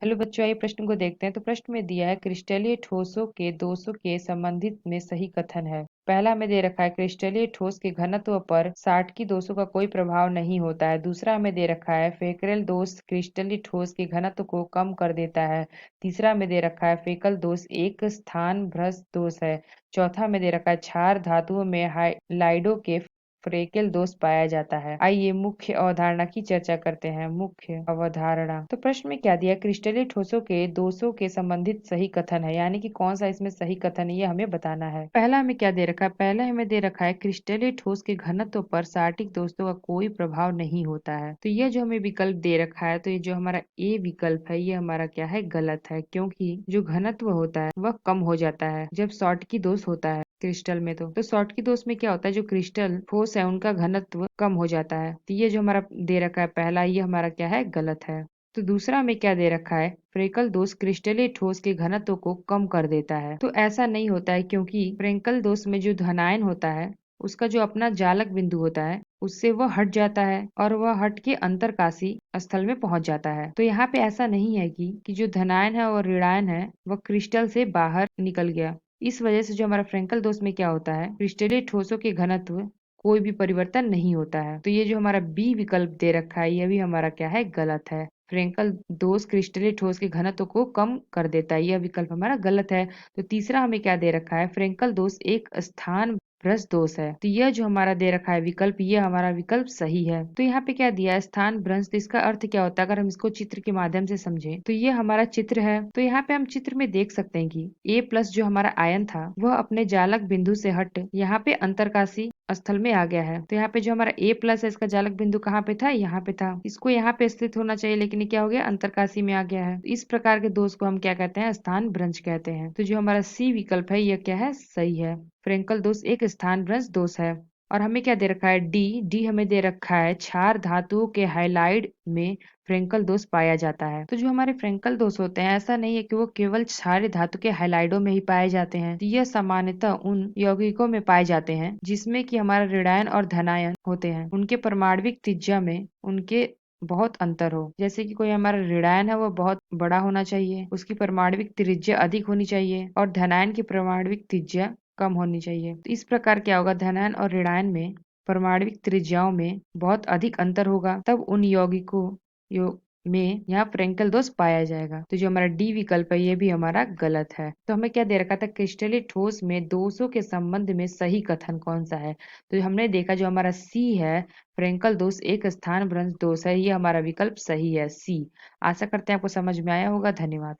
Hello बच्चों, आइए प्रश्न को देखते हैं। तो प्रश्न में दिया है क्रिस्टलीय ठोसों के दोषों के संबंधित में सही कथन है। पहला हमें दे रखा है क्रिस्टलीय ठोस के घनत्व पर साटकी दोषों का कोई प्रभाव नहीं होता है। दूसरा हमें दे रखा है फेकरेल दोष क्रिस्टलीय ठोस के घनत्व को कम कर देता है। तीसरा हमें दे रखा है फेकल दोष एक स्थान भ्रष्ट दोष है। चौथा हमें दे रखा है क्षार धातुओं में हाइलाइडो के फ्रेकेल दोष पाया जाता है। आइए मुख्य अवधारणा की चर्चा करते हैं। मुख्य अवधारणा। तो प्रश्न में क्या दिया, क्रिस्टलीय ठोसों के दोषों के संबंधित सही कथन है, यानी कि कौन सा इसमें सही कथन है ये हमें बताना है। पहला हमें क्या दे रखा है, पहला हमें दे रखा है क्रिस्टलीय ठोस के घनत्व पर साटिक दोषों का कोई प्रभाव नहीं होता है। तो यह जो हमें विकल्प दे रखा है, तो ये जो हमारा ए विकल्प है ये हमारा क्या है, गलत है। क्योंकि जो घनत्व होता है वह कम हो जाता है जब शॉर्टकी दोष होता है क्रिस्टल में। तो शॉर्टकी दोष में क्या होता है, जो क्रिस्टल ठोस है उनका घनत्व कम हो जाता है। तो ये जो हमारा दे रखा है पहला, ये हमारा क्या है, गलत है। तो दूसरा हमें क्या दे रखा है, फ्रेकल दोष क्रिस्टलीय ठोस के घनत्व को कम कर देता है। तो ऐसा नहीं होता है, क्योंकि फ्रेंकल दोष में जो धनायन होता है उसका जो अपना जालक बिंदु होता है उससे वह हट जाता है और वह हट के अंतरकाशी स्थल में पहुंच जाता है। तो यहाँ पे ऐसा नहीं है कि जो धनायन है और ऋणायन है वह क्रिस्टल से बाहर निकल गया। इस वजह से जो हमारा फ्रेंकल दोष में क्या होता है, क्रिस्टलीय ठोसों के घनत्व कोई भी परिवर्तन नहीं होता है। तो ये जो हमारा बी विकल्प दे रखा है ये भी हमारा क्या है, गलत है। फ्रेंकल दोष क्रिस्टलीय ठोस के घनत्व को कम कर देता है, यह विकल्प हमारा गलत है। तो तीसरा हमें क्या दे रखा है, फ्रेंकल दोष एक स्थान भ्रष्ट दोष है। तो यह जो हमारा दे रखा है विकल्प, ये हमारा विकल्प सही है। तो यहाँ पे क्या दिया है, स्थान भ्रष्ट, इसका अर्थ क्या होता है अगर हम इसको चित्र के माध्यम से समझें तो ये हमारा चित्र है। तो यहाँ पे हम चित्र में देख सकते हैं कि A प्लस जो हमारा आयन था वह अपने जालक बिंदु से हट यहाँ पे अंतरकाशी स्थल में आ गया है। तो यहाँ पे जो हमारा A प्लस है इसका जालक बिंदु कहाँ पे था, यहाँ पे था। इसको यहाँ पे स्थित होना चाहिए लेकिन ये क्या हो गया, अंतरकाशी में आ गया है। तो इस प्रकार के दोष को हम क्या कहते हैं, स्थान भ्रंश कहते हैं। तो जो हमारा सी विकल्प है यह क्या है, सही है। फ्रेंकल दोष एक स्थान भ्रंश दोष है। और हमें क्या दे रखा है, डी हमें दे रखा है क्षार धातुओं के हाइलाइड में फ्रेंकल दोष पाया जाता है। तो जो हमारे फ्रेंकल दोष होते हैं ऐसा नहीं है कि वो केवल क्षारीय धातु के हाइलाइडों में ही पाए जाते हैं। तो यह सामान्यतः उन यौगिकों में पाए जाते हैं जिसमें कि हमारा ऋणायन और धनायन होते हैं। उनके परमाणविक त्रिज्या में उनके बहुत अंतर हो। जैसे कि कोई हमारा ऋणायन है वो बहुत बड़ा होना चाहिए, उसकी परमाणविक त्रिज्या अधिक होनी चाहिए, और धनायन की परमाणविक त्रिज्या कम होनी चाहिए। तो इस प्रकार क्या होगा, धनायन और ऋणायन में परमाणविक त्रिज्याओं में बहुत अधिक अंतर होगा, तब उन यौगिकों में यहाँ फ्रेंकल दोष पाया जाएगा। तो जो हमारा डी विकल्प है ये भी हमारा गलत है। तो हमें क्या दे रखा था, क्रिस्टलीय ठोस में दोषों के संबंध में सही कथन कौन सा है। तो हमने देखा जो हमारा सी है, फ्रेंकल दोष एक स्थान भ्रंश दोष है, ये हमारा विकल्प सही है, सी। आशा करते हैं आपको समझ में आया होगा। धन्यवाद।